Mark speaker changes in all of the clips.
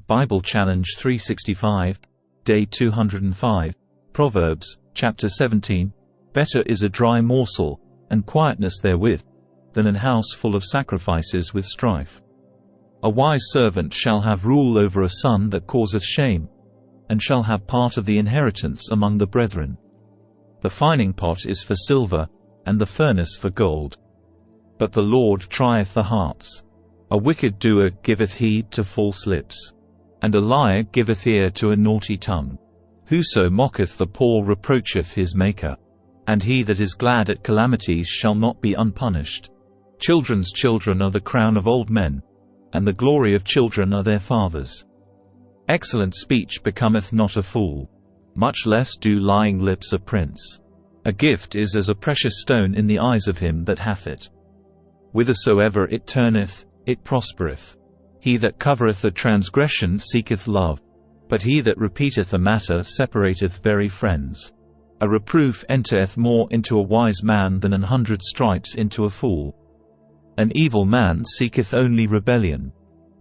Speaker 1: Bible Challenge 365, Day 205, Proverbs, Chapter 17. Better is a dry morsel, and quietness therewith, than an house full of sacrifices with strife. A wise servant shall have rule over a son that causeth shame, and shall have part of the inheritance among the brethren. The fining pot is for silver, and the furnace for gold. But the Lord trieth the hearts. A wicked doer giveth heed to false lips, and a liar giveth ear to a naughty tongue. Whoso mocketh the poor reproacheth his Maker, and he that is glad at calamities shall not be unpunished. Children's children are the crown of old men, and the glory of children are their fathers. Excellent speech becometh not a fool, much less do lying lips a prince. A gift is as a precious stone in the eyes of him that hath it. Whithersoever it turneth, it prospereth. He that covereth a transgression seeketh love, but he that repeateth a matter separateth very friends. A reproof entereth more into a wise man than 100 stripes into a fool. An evil man seeketh only rebellion.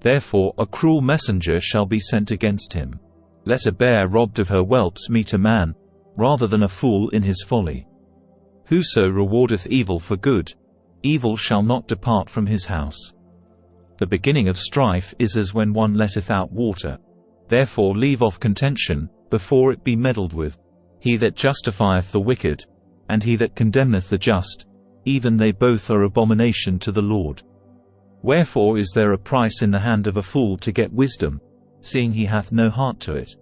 Speaker 1: Therefore a cruel messenger shall be sent against him. Let a bear robbed of her whelps meet a man, rather than a fool in his folly. Whoso rewardeth evil for good, evil shall not depart from his house. The beginning of strife is as when one letteth out water. Therefore leave off contention, before it be meddled with. He that justifieth the wicked, and he that condemneth the just, even they both are abomination to the Lord. Wherefore is there a price in the hand of a fool to get wisdom, seeing he hath no heart to it?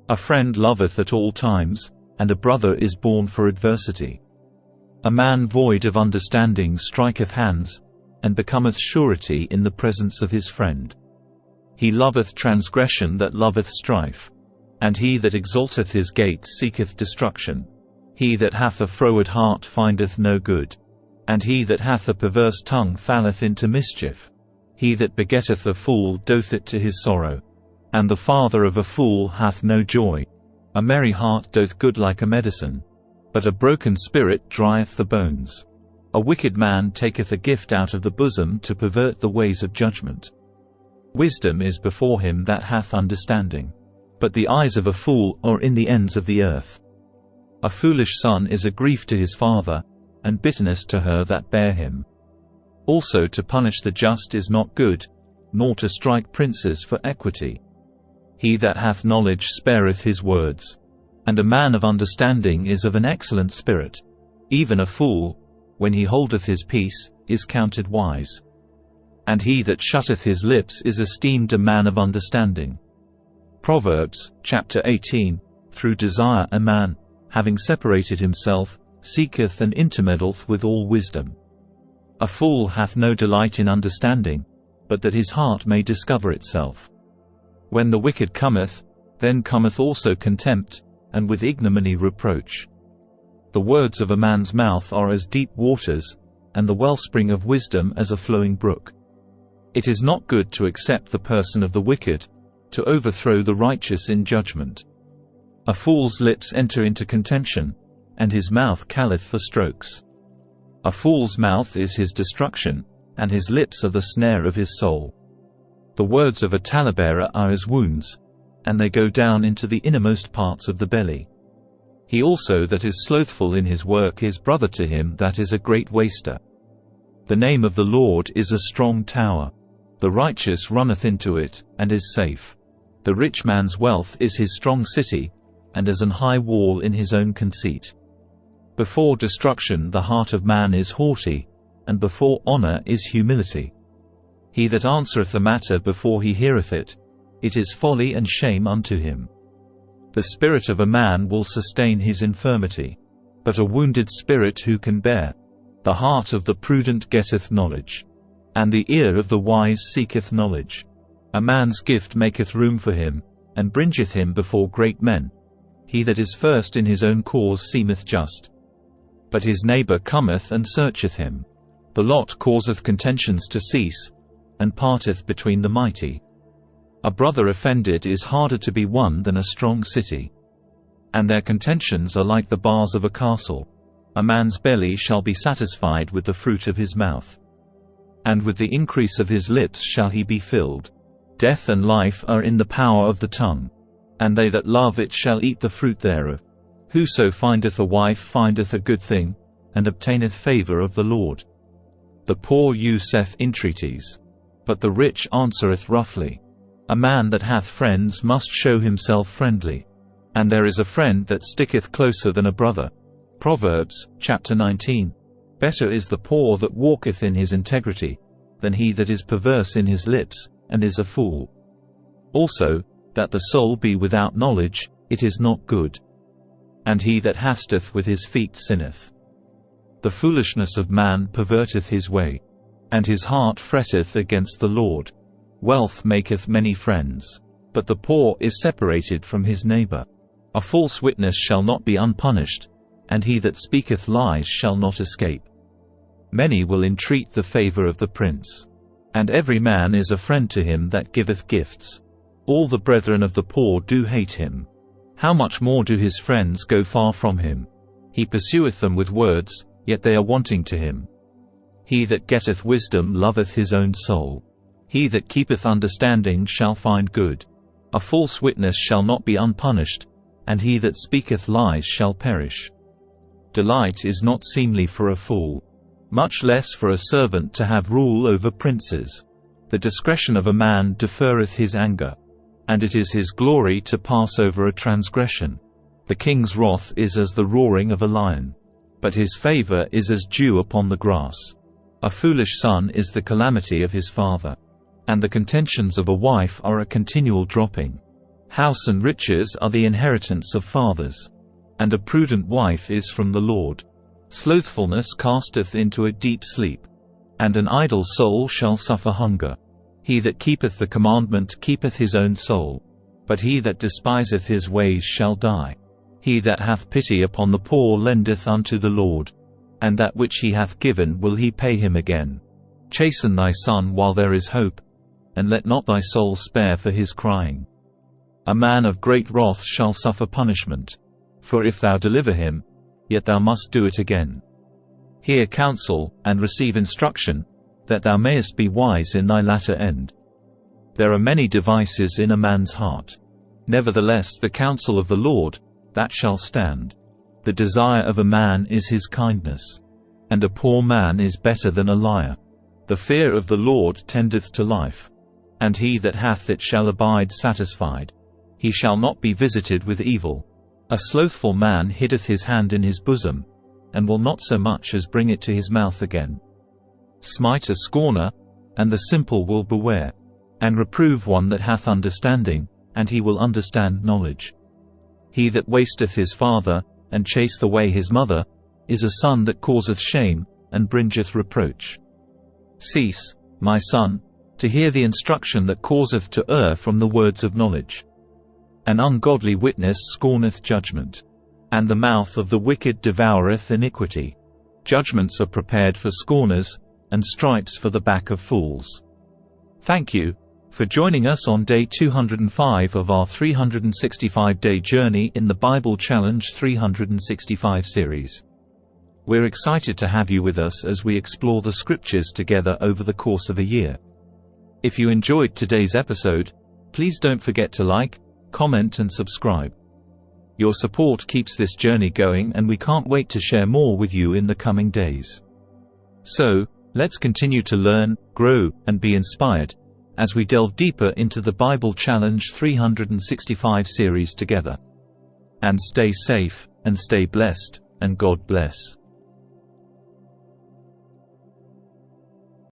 Speaker 1: A friend loveth at all times, and a brother is born for adversity. A man void of understanding striketh hands, and becometh surety in the presence of his friend. He loveth transgression that loveth strife, and he that exalteth his gate seeketh destruction. He that hath a froward heart findeth no good, and he that hath a perverse tongue falleth into mischief. He that begetteth a fool doth it to his sorrow, and the father of a fool hath no joy. A merry heart doth good like a medicine, but a broken spirit drieth the bones. A wicked man taketh a gift out of the bosom to pervert the ways of judgment. Wisdom is before him that hath understanding, but the eyes of a fool are in the ends of the earth. A foolish son is a grief to his father, and bitterness to her that bare him. Also to punish the just is not good, nor to strike princes for equity. He that hath knowledge spareth his words, and a man of understanding is of an excellent spirit. Even a fool, when he holdeth his peace, is counted wise. And he that shutteth his lips is esteemed a man of understanding. Proverbs, Chapter 18. Through desire a man, having separated himself, seeketh and intermeddleth with all wisdom. A fool hath no delight in understanding, but that his heart may discover itself. When the wicked cometh, then cometh also contempt, and with ignominy reproach. The words of a man's mouth are as deep waters, and the wellspring of wisdom as a flowing brook. It is not good to accept the person of the wicked, to overthrow the righteous in judgment. A fool's lips enter into contention, and his mouth calleth for strokes. A fool's mouth is his destruction, and his lips are the snare of his soul. The words of a talebearer are as wounds, and they go down into the innermost parts of the belly. He also that is slothful in his work is brother to him that is a great waster. The name of the Lord is a strong tower. The righteous runneth into it, and is safe. The rich man's wealth is his strong city, and as an high wall in his own conceit. Before destruction the heart of man is haughty, and before honor is humility. He that answereth a matter before he heareth it, it is folly and shame unto him. The spirit of a man will sustain his infirmity, but a wounded spirit who can bear? The heart of the prudent getteth knowledge, and the ear of the wise seeketh knowledge. A man's gift maketh room for him, and bringeth him before great men. He that is first in his own cause seemeth just, but his neighbor cometh and searcheth him. The lot causeth contentions to cease, and parteth between the mighty. A brother offended is harder to be won than a strong city, and their contentions are like the bars of a castle. A man's belly shall be satisfied with the fruit of his mouth, and with the increase of his lips shall he be filled. Death and life are in the power of the tongue, and they that love it shall eat the fruit thereof. Whoso findeth a wife findeth a good thing, and obtaineth favour of the Lord. The poor useth entreaties, but the rich answereth roughly. A man that hath friends must show himself friendly, and there is a friend that sticketh closer than a brother. Proverbs, chapter 19. Better is the poor that walketh in his integrity, than he that is perverse in his lips, and is a fool. Also, that the soul be without knowledge, it is not good. And he that hasteth with his feet sinneth. The foolishness of man perverteth his way, and his heart fretteth against the Lord. Wealth maketh many friends, but the poor is separated from his neighbor. A false witness shall not be unpunished, and he that speaketh lies shall not escape. Many will entreat the favor of the prince, and every man is a friend to him that giveth gifts. All the brethren of the poor do hate him. How much more do his friends go far from him? He pursueth them with words, yet they are wanting to him. He that getteth wisdom loveth his own soul. He that keepeth understanding shall find good. A false witness shall not be unpunished, and he that speaketh lies shall perish. Delight is not seemly for a fool, much less for a servant to have rule over princes. The discretion of a man deferreth his anger, and it is his glory to pass over a transgression. The king's wrath is as the roaring of a lion, but his favor is as dew upon the grass. A foolish son is the calamity of his father, and the contentions of a wife are a continual dropping. House and riches are the inheritance of fathers, and a prudent wife is from the Lord. Slothfulness casteth into a deep sleep, and an idle soul shall suffer hunger. He that keepeth the commandment keepeth his own soul, but he that despiseth his ways shall die. He that hath pity upon the poor lendeth unto the Lord, and that which he hath given will he pay him again. Chasten thy son while there is hope, and let not thy soul spare for his crying. A man of great wrath shall suffer punishment, for if thou deliver him, yet thou must do it again. Hear counsel, and receive instruction, that thou mayest be wise in thy latter end. There are many devices in a man's heart. Nevertheless the counsel of the Lord, that shall stand. The desire of a man is his kindness, and a poor man is better than a liar. The fear of the Lord tendeth to life, and he that hath it shall abide satisfied. He shall not be visited with evil. A slothful man hiddeth his hand in his bosom, and will not so much as bring it to his mouth again. Smite a scorner, and the simple will beware, and reprove one that hath understanding, and he will understand knowledge. He that wasteth his father, and chaseth away his mother, is a son that causeth shame, and bringeth reproach. Cease, my son, to hear the instruction that causeth to err from the words of knowledge. An ungodly witness scorneth judgment, and the mouth of the wicked devoureth iniquity. Judgments are prepared for scorners, and stripes for the back of fools. Thank you for joining us on day 205 of our 365-day journey in the Bible Challenge 365 series. We're excited to have you with us as we explore the scriptures together over the course of a year. If you enjoyed today's episode, please don't forget to like, comment and subscribe. Your support keeps this journey going, and we can't wait to share more with you in the coming days. So, let's continue to learn, grow, and be inspired as we delve deeper into the Bible Challenge 365 series together. And stay safe, and stay blessed, and God bless.